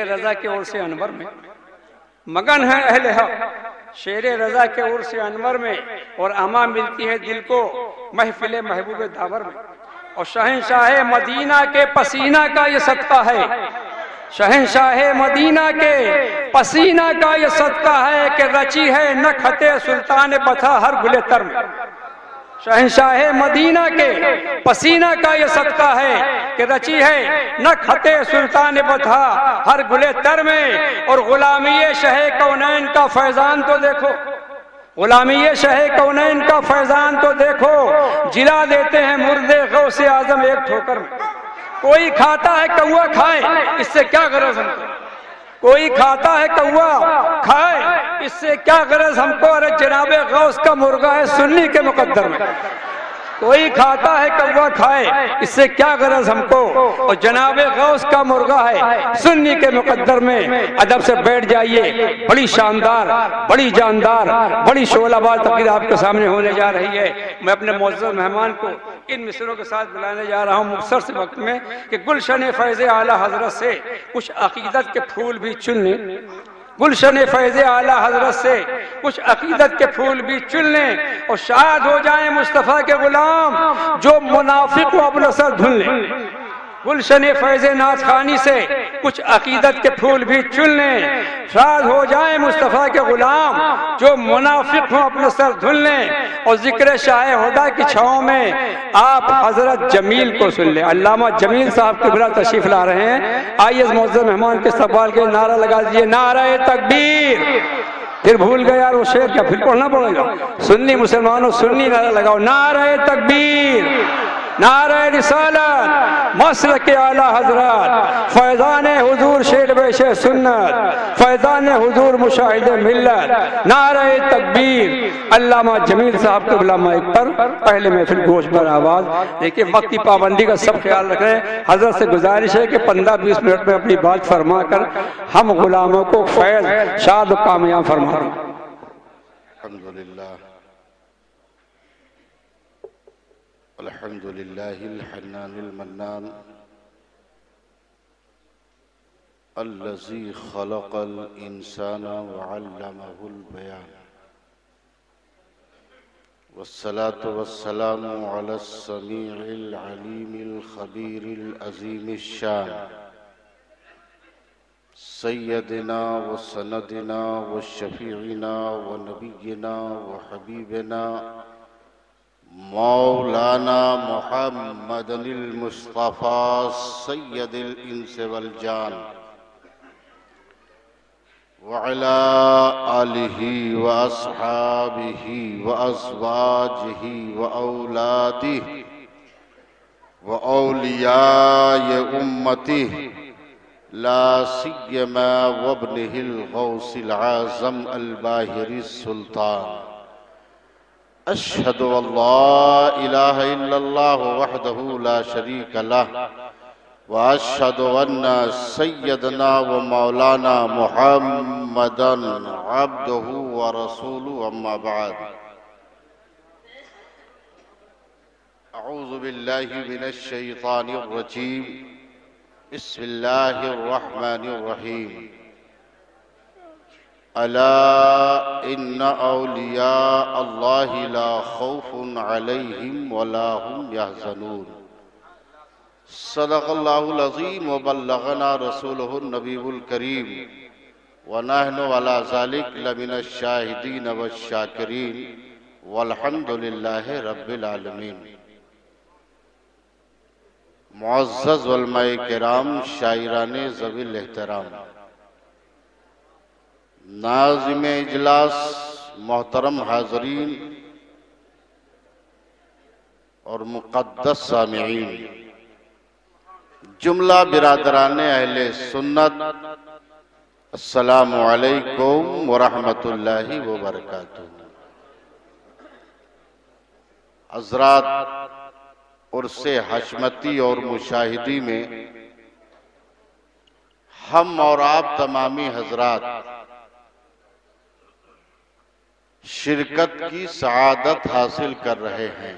رضا کے عرص انور میں مگن ہے اہل حق، شیر رضا کے عرص انور میں، اور اما ملتی ہے دل کو محفل محبوب داور میں۔ اور شہنشاہ مدینہ کے پسینہ کا یہ صدقہ ہے، شہنشاہ مدینہ کے پسینہ کا یہ صدقہ ہے کہ رچی ہے نکھت سلطان بتھا ہر گلے تر میں۔ شہنشاہ مدینہ کے پسینہ کا یہ صدقہ ہے کہ رچی ہے نکھت سلطان بتھا ہر گلے تر میں۔ اور غلامی شہ کونین کا فیضان تو دیکھو، غلامی شہ کونین کا فیضان تو دیکھو، جلا دیتے ہیں مردے غوث اعظم ایک ٹھوکر میں۔ کوئی کھاتا ہے کوا کھائے، اس سے کیا غرض ہم کو، کوئی کھاتا ہے کوا کھائے، اس سے کیا غرض ہم کو، ارے جناب غوث کا مرغہ ہے سنی کے مقدر میں۔ کوئی کھاتا ہے کوا کھائے، اس سے کیا غرض ہم کو، اور جناب غوث کا مرغہ ہے سنی کے مقدر میں۔ ادب سے بیٹھ جائیے، بڑی شاندار، بڑی جاندار، بڑی شعلہ بار تقریر آپ کے سامنے ہونے جا رہی ہے۔ میں اپنے معزز مہمان کو ان مصروں کے ساتھ بلانے جا رہا ہوں مختصر سے وقت میں کہ گلشن فیض اعلیٰ حضرت سے کچھ عقیدت کے پھول بھی چن لیں، گلشن فیض اعلیٰ حضرت سے کچھ عقیدت کے پھول بھی چن لیں، اور شاد ہو جائیں مصطفیٰ کے غلام جو منافق کو اپنا سر دھن لیں۔ گلشن فیض ناز خوانی سے کچھ عقیدت کے پھول بھی چن لیں، شاد ہو جائیں مصطفیٰ کے غلام جو منافق ہوں اپنا سر دھن لیں، اور ذکر شاہ ہدا کی چھاؤں میں آپ حضرت جمیل کو سن لیں۔ علامہ جمیل صاحب قبلہ تشریف لا رہے ہیں، آئیے اس معزز مہمان کے استقبال کے نعرہ لگا دیجیے، نعرہ تکبیر۔ پھر بھول گئے یار وہ شعر، کیا پھر پڑھنا پڑے گا؟ سنی مسلمانوں سنی نعرہ لگاؤ، نعرہ تکبیر، نعرہ رسالت، مسلک اعلیٰ حضرات، فیضان حضور شیر بیش سنت، فیضان حضور مشاہد ملت، نعرہ تکبیر۔ علامہ جمیل صاحب کے علامہ ایک پر پہلے محفل گوش پر آواز دیکھیں، وقت کی پابندی کا سب خیال رکھ رہے ہیں۔ حضرت سے گزارش ہے کہ 15-20 منٹ میں اپنی بات فرما کر ہم غلاموں کو فیض شاد و کامیاب فرما رہے ہیں۔ الحمدللہ الحمدللہ الحنان المنان الذي خلق الإنسان وعلمه البيان، والصلاة والسلام على السميع العليم الخبير العظيم الشان سيدنا وسندنا وشفيعنا ونبينا وحبيبنا مولانا محمد المصطفى سيد الإنس والجان، وعلى آله وأصحابه وأزواجه وأولاده وأولياء أمته، لا سيما وابنه الغوث العظم الباهر السلطان، أشهد أن لا إله إلا الله وحده لا شريك له، وأشهد أن سيدنا ومولانا محمدًا عبده ورسوله، أما بعد، أعوذ بالله من الشيطان الرجيم، بسم الله الرحمن الرحيم، ألا إن أولياء الله لا خوف عليهم ولا هم يحزنون، صدق الله العظيم وبلغنا رسوله النبي الكريم، ونحن على ذلك لمن الشاهدين والشاكرين، والحمد لله رب العالمين۔ معزز علماء کرام، شاعران ذوی الاحترام، ناظم اجلاس، محترم حاضرین اور مقدس سامعین، جملہ برادران اہل سنت، السلام علیکم ورحمت اللہ وبرکاتہ۔ حضرات، عرص حشمتی اور مشاہدی میں ہم اور آپ تمامی حضرات شرکت کی سعادت حاصل کر رہے ہیں۔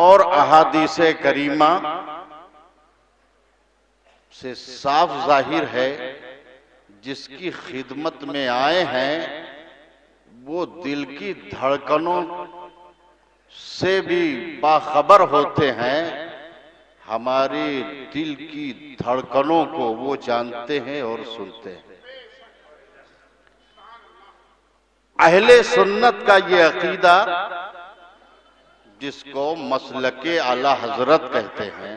اور احادیث کریمہ سے صاف ظاہر ہے جس کی خدمت میں آئے ہیں وہ دل کی دھڑکنوں سے بھی باخبر ہوتے ہیں. ہمارے دل کی دھڑکنوں کو وہ جانتے ہیں اور سنتے ہیں. اہل سنت کا یہ عقیدہ جس کو مسلک اعلی حضرت کہتے ہیں،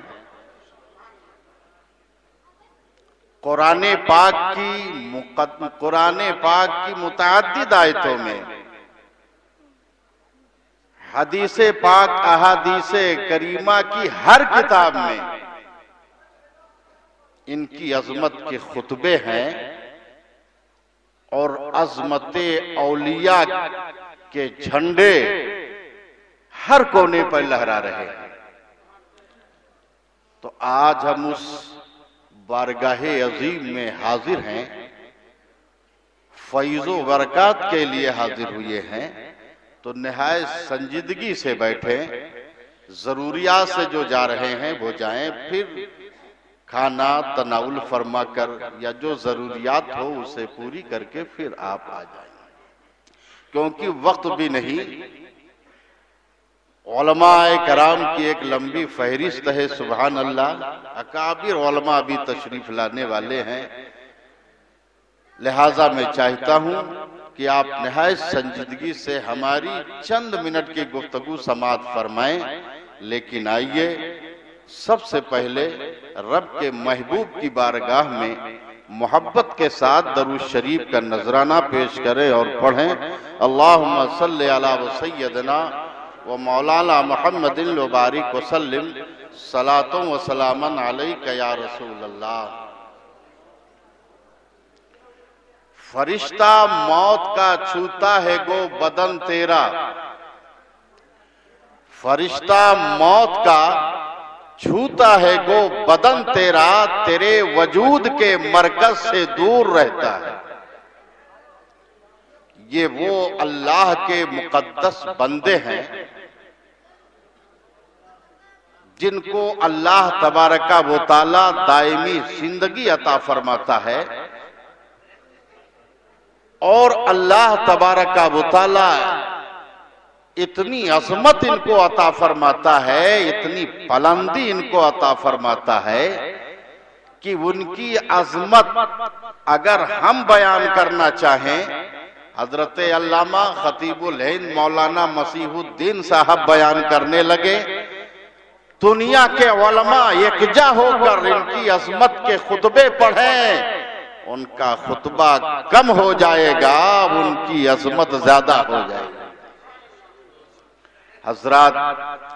قرآن پاک کی متعدد آیتوں میں، حدیث پاک احادیث کریمہ کی ہر کتاب میں ان کی عظمت کے خطبے ہیں اور عظمت اولیاء کے جھنڈے ہر کونے پر لہرا رہے ہیں. تو آج ہم اس بارگاہ عظیم میں حاضر ہیں، فیض و برکات کے لیے حاضر ہوئے ہیں. تو نہایت سنجیدگی سے بیٹھیں، ضروریات سے جو جا رہے ہیں وہ جائیں، پھر کھانا تناول فرما کر یا جو ضروریات ہو اسے پوری کر کے پھر آپ آ جائیں، کیونکہ وقت بھی نہیں. علماء کرام کی ایک لمبی فہرست ہے، سبحان اللہ. اکابر علماء بھی تشریف لانے والے ہیں، لہٰذا میں چاہتا ہوں کہ آپ نہایت سنجیدگی سے ہماری چند منٹ کی گفتگو سماعت فرمائیں. لیکن آئیے سب سے پہلے رب کے محبوب کی بارگاہ میں محبت کے ساتھ درود شریف کا نذرانہ پیش کریں اور پڑھیں. اللہم صلی علی سیدنا و مولانا محمد وبارک وسلم صلاۃ و سلاما علیک یا رسول اللہ. فرشتہ موت کا چھوتا ہے گو بدن تیرا، فرشتہ موت کا چھوتا ہے گو بدن تیرا، تیرے وجود کے مرکز سے دور رہتا ہے. یہ وہ اللہ کے مقدس بندے ہیں جن کو اللہ تبارک و تعالی دائمی زندگی عطا فرماتا ہے، اور اللہ تبارک و تعالی اتنی عظمت ان کو عطا فرماتا ہے، اتنی بلندی ان کو عطا فرماتا ہے کہ ان کی عظمت اگر ہم بیان کرنا چاہیں، حضرت علامہ خطیب الہند مولانا مسیح الدین صاحب بیان کرنے لگے، دنیا کے علماء یکجا ہو کر ان کی عظمت کے خطبے پڑھیں، ان کا خطبہ کم ہو جائے گا، ان کی عظمت زیادہ ہو جائے گی. حضرات،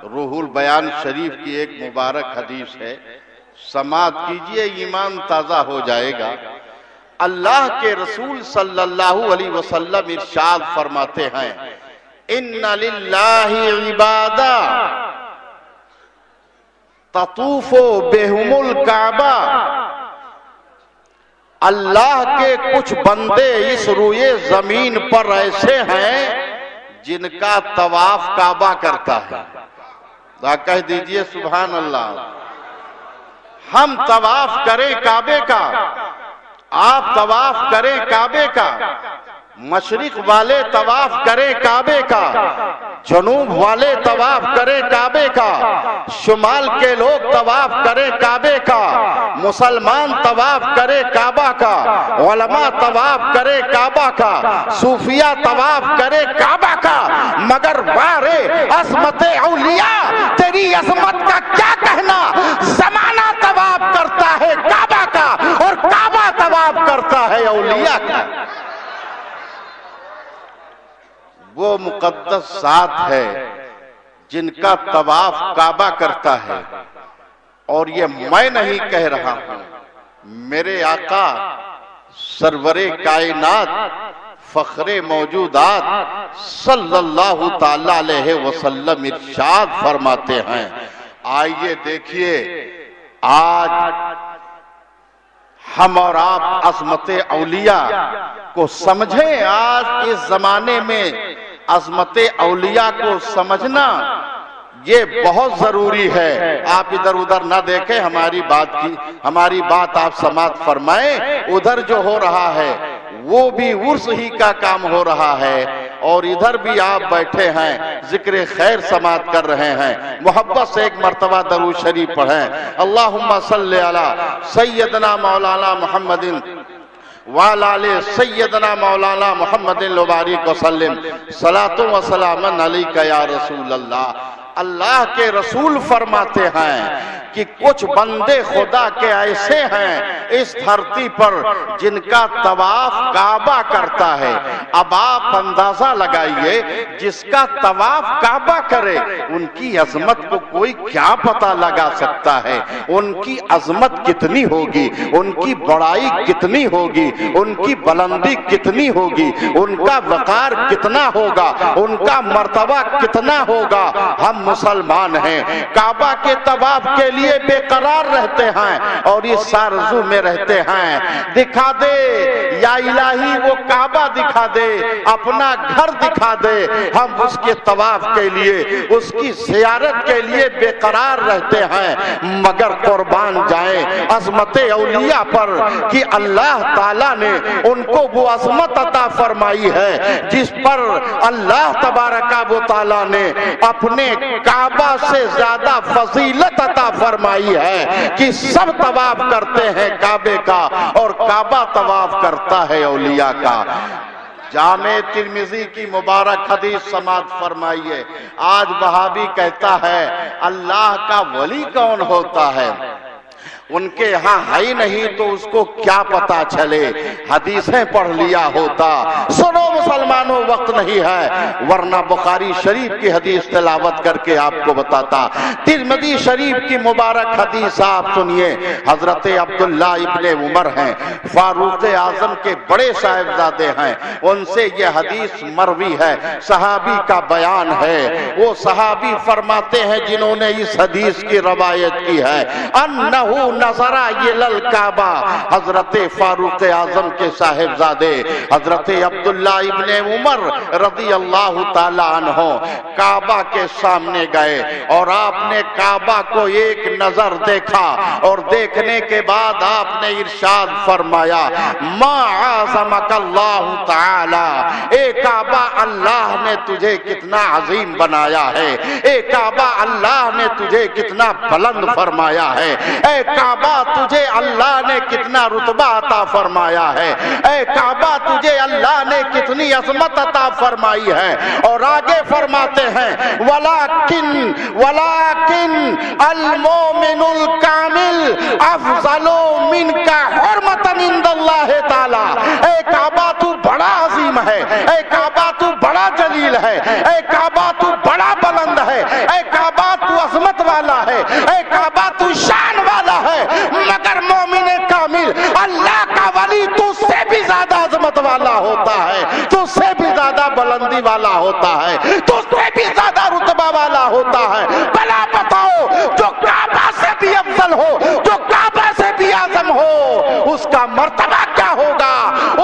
روح البیان شریف کی ایک مبارک حدیث ہے، سماعت کیجئے، ایمان تازہ ہو جائے گا. اللہ کے رسول صلی اللہ علیہ وسلم ارشاد فرماتے ہیں، ان للہ عبادا تطوف بہم الکعبہ. اللہ کے کچھ بندے اس روئے زمین پر ایسے ہیں جن کا طواف کعبہ کرتا ہے. کہہ دیجئے سبحان اللہ. ہم طواف کریں کعبے کا، آپ طواف کریں کعبے کا، مشرق والے طواف کریں کعبے کا، جنوب والے طواف کریں کعبے کا، شمال کے لوگ طواف کریں کعبے کا، مسلمان طواف کریں کعبہ کا، علماء طواف کریں کعبہ کا، صوفیہ طواف کریں کعبہ کا، مگر بارے عظمت اولیاء تیری عظمت کا کیا کہنا؟ زمانہ طواف کرتا ہے کعبہ کا اور کعبہ طواف کرتا ہے اولیاء کا. وہ مقدس ذات ہے جن کا طواف کعبہ کرتا ہے. اور یہ میں نہیں کہہ رہا ہوں، میرے آقا سرور کائنات فخر موجودات صلی اللہ تعالی علیہ وسلم ارشاد فرماتے ہیں. آئیے دیکھیے، آج ہم اور آپ عظمت اولیاء کو سمجھیں. آج اس زمانے میں عظمت اولیاء کو سمجھنا یہ بہت ضروری ہے. آپ ادھر ادھر نہ دیکھیں, ہماری بات آپ سماعت فرمائیں. ادھر جو ہو رہا ہے وہ بھی عرس ہی کا کام ہو رہا ہے, اور ادھر بھی آپ بیٹھے ہیں ذکر خیر سماعت کر رہے ہیں. محبت سے ایک مرتبہ درود شریف پڑھیں. اللہم صلی علی سیدنا مولانا محمد وعلی آل سیدنا مولانا محمد وبارک وسلم. صلاۃ و سلام علیک یا رسول اللہ. اللہ کے رسول فرماتے ہیں کہ کچھ بندے خدا کے ایسے ہیں اس دھرتی پر جن کا طواف کعبہ کرتا ہے. اب آپ اندازہ لگائیے, جس کا طواف کعبہ کرے ان کی عظمت کو کوئی کیا پتہ لگا سکتا ہے. ان کی عظمت کتنی ہوگی, ان کی بڑائی کتنی ہوگی, ان کی بلندی کتنی ہوگی, ان کا وقار کتنا ہوگا, ان کا مرتبہ کتنا ہوگا. ہم مسلمان ہیں, کعبہ کے طواف کے لیے بے قرار رہتے ہیں اور اس آرزو میں رہتے ہیں دکھا دے یا الہی, وہ کعبہ دکھا دے, اپنا گھر دکھا دے. ہم اس کے طواف کے لیے, اس کی زیارت کے لیے بے قرار رہتے ہیں. مگر قربان جائیں عظمت اولیاء پر کہ اللہ تعالیٰ نے ان کو وہ عظمت عطا فرمائی ہے جس پر اللہ تبارک و تعالیٰ نے اپنے کعبہ سے زیادہ فضیلت عطا فرمائی ہے کہ سب طواف کرتے ہیں کعبے کا اور کعبہ طواف کرتا ہے اولیاء کا. جامع ترمذی کی مبارک حدیث سماعت فرمائیے. آج وہابی کہتا ہے اللہ کا ولی کون ہوتا ہے, ان کے یہاں ہے ہی نہیں تو اس کو کیا پتا چلے, حدیثیں پڑھ لیا ہوتا. سنو مسلمانوں, وقت نہیں ہے ورنہ بخاری شریف کی حدیث تلاوت کر کے آپ کو بتاتا. ترمذی شریف کی مبارک حدیث آپ سنیے. حضرت عبداللہ ابن عمر ہیں, فاروق اعظم کے بڑے صاحبزادے ہیں, ان سے یہ حدیث مروی ہے, صحابی کا بیان ہے. وہ صحابی فرماتے ہیں جنہوں نے اس حدیث کی روایت کی ہے, انہو نظرہ یلل کعبہ. حضرت فاروق اعظم کے صاحبزادے حضرت عبداللہ ابن عمر رضی اللہ تعالی عنہ کعبہ کے سامنے گئے اور آپ نے کعبہ کو ایک نظر دیکھا, اور دیکھنے کے بعد آپ نے ارشاد فرمایا ما عظمک اللہ تعالی, اے کعبہ اللہ نے تجھے کتنا عظیم بنایا ہے, اے کعبہ اللہ نے تجھے کتنا بلند فرمایا ہے, اے کعبہ تجھے اللہ نے کتنا رتبہ عطا فرمایا ہے, اے کعبہ تجھے اللہ نے کتنی عظمت عطا فرمائی ہے. اور آگے فرماتے ہیں ولیکن المومن الکامل افضل منک حرمتا عند اللہ تعالی. اے کعبہ تو بڑا عظیم ہے, اے کعبہ تو بڑا جلیل ہے, اے کعبہ تو بڑا بلند ہے, اے کعبہ تو عظمت والا ہے, اے کعبہ تو شان والا ہے. مگر مومن کامل اللہ کا ولی تو سے بھی زیادہ عظمت والا ہوتا ہے, تو سے بھی زیادہ بلندی والا ہوتا ہے, تو سے بھی زیادہ رتبہ والا ہوتا ہے. بلا بتاؤ جو کعبہ سے بھی افضل ہو, جو کعبہ سے بھی اعظم ہو, اس کا مرتبہ کیا ہوگا,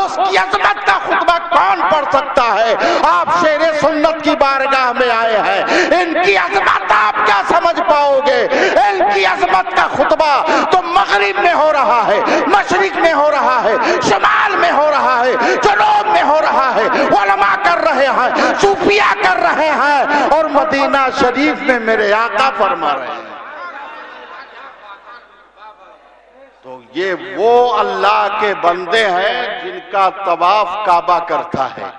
اس کی عظمت کا خطبہ کون پڑھ سکتا ہے. آپ شیر سنت کی بارگاہ میں آئے ہیں, ان کی عظمت آپ کیا سمجھ پاؤ گے. ان کی عظمت کا خطبہ تو مغرب میں ہو رہا ہے, مشرق میں ہو رہا ہے, شمال میں ہو رہا ہے, جنوب میں ہو رہا ہے, علماء کر رہے ہیں, صوفیاء کر رہے ہیں, اور مدینہ شریف میں میرے آقا فرما رہے ہیں. تو یہ وہ اللہ کے بندے ہیں جن کا طواف کعبہ کرتا ہے.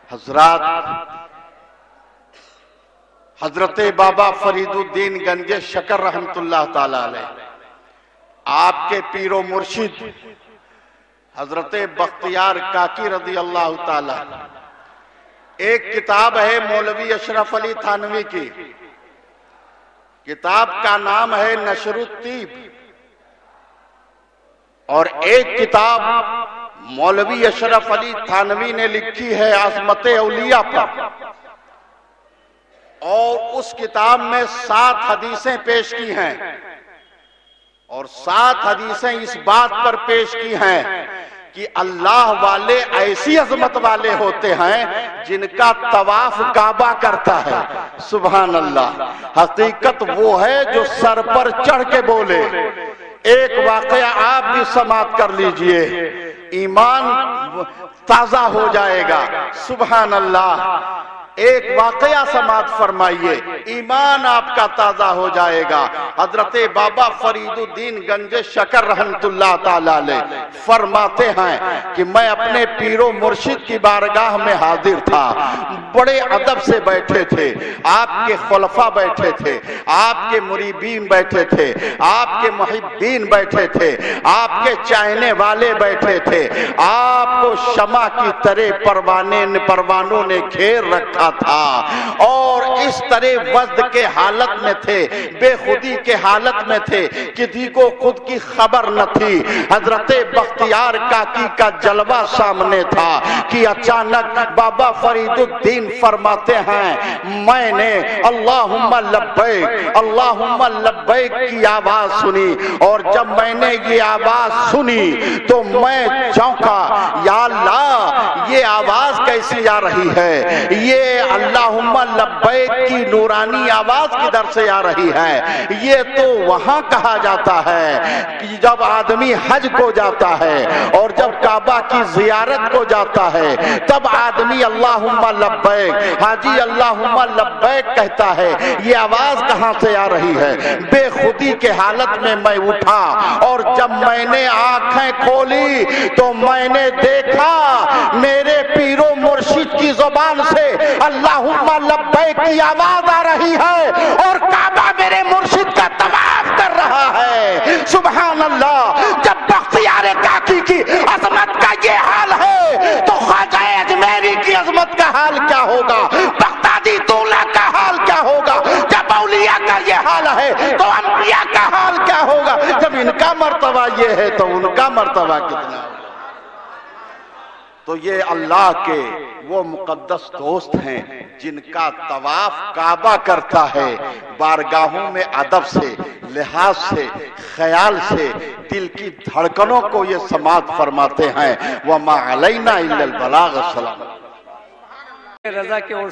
حضرات, حضرت بابا فرید الدین گنج شکر رحمت اللہ تعالی علیہ, آپ کے پیر و مرشد حضرت بختیار کاکی رضی اللہ تعالی, ایک کتاب ہے مولوی اشرف علی تھانوی کی, کتاب کا نام ہے نشر الطیب, اور ایک کتاب مولوی اشرف علی تھانوی نے لکھی ہے عظمت اولیاء پر, اور اس کتاب میں 7 حدیثیں پیش کی ہیں, اور 7 حدیثیں اس بات پر پیش کی ہیں کہ اللہ والے ایسی عظمت والے ہوتے ہیں جن کا طواف کعبہ کرتا ہے. سبحان اللہ. حقیقت وہ ہے جو سر پر چڑھ کے بولے. ایک واقعہ آپ بھی سماعت کر لیجئے, ایمان تازہ ہو جائے گا. سبحان اللہ. ایک واقعہ سماعت فرمائیے, ایمان آپ کا تازہ ہو جائے گا. حضرت بابا فرید الدین گنج شکر رحمت اللہ تعالی علیہ فرماتے ہیں کہ میں اپنے پیر و مرشد کی بارگاہ میں حاضر تھا. بڑے ادب سے بیٹھے تھے, آپ کے خلفاء بیٹھے تھے, آپ کے مریبین بیٹھے تھے, آپ کے محبین بیٹھے تھے, آپ کے چاہنے والے بیٹھے تھے. آپ کو شمع کی طرح پروانوں نے گھیر رکھا تھا, اور اس طرح وجد کے حالت میں تھے, بے خودی کے حالت میں تھے, کسی کو خود کی خبر نہ تھی. حضرت بختیار کاکی کا جلوہ سامنے تھا کہ اچانک بابا فرید الدین فرماتے ہیں میں نے اللہم لبیک اللہم لبیک کی آواز سنی, اور جب میں نے یہ آواز سنی تو میں چونکا, یا اللہ یہ آواز کیسی آ رہی ہے, یہ اللہم لبیک کی نورانی آواز کدھر سے آ رہی ہے. یہ تو وہاں کہا جاتا ہے کہ جب آدمی حج کو جاتا ہے اور جب کعبہ کی زیارت کو جاتا ہے تب آدمی اللہم لبیک, حاجی اللہم لبیک کہتا ہے. یہ آواز کہاں سے آ رہی ہے؟ بے خودی کے حالت میں میں اٹھا, اور جب میں نے آنکھیں کھولی تو میں نے دیکھا میرے پیر و مرشد کی زبان سے اللہم لبیک کی آواز آ رہی ہے, اور کعبہ میرے مرشد کا طواف کر رہا ہے. سبحان اللہ. جب بختیار کاکی کی عظمت کا یہ حال ہے تو خواجہ اجمیری کی عظمت کا حال کیا ہوگا, بغدادی دولہ کا حال کیا ہوگا. جب اولیاء کا یہ حال ہے تو انبیاء کا حال کیا ہوگا. جب ان کا مرتبہ یہ ہے تو ان کا مرتبہ کتنا ہوگا. تو یہ اللہ کے وہ مقدس دوست ہیں جن کا طواف کعبہ کرتا ہے. بارگاہوں میں ادب سے, لحاظ سے, خیال سے, دل کی دھڑکنوں کو یہ سماعت فرماتے ہیں. وَمَا عَلَيْنَا إِلَّا الْبَلَاغُ. السلام رضا کے اور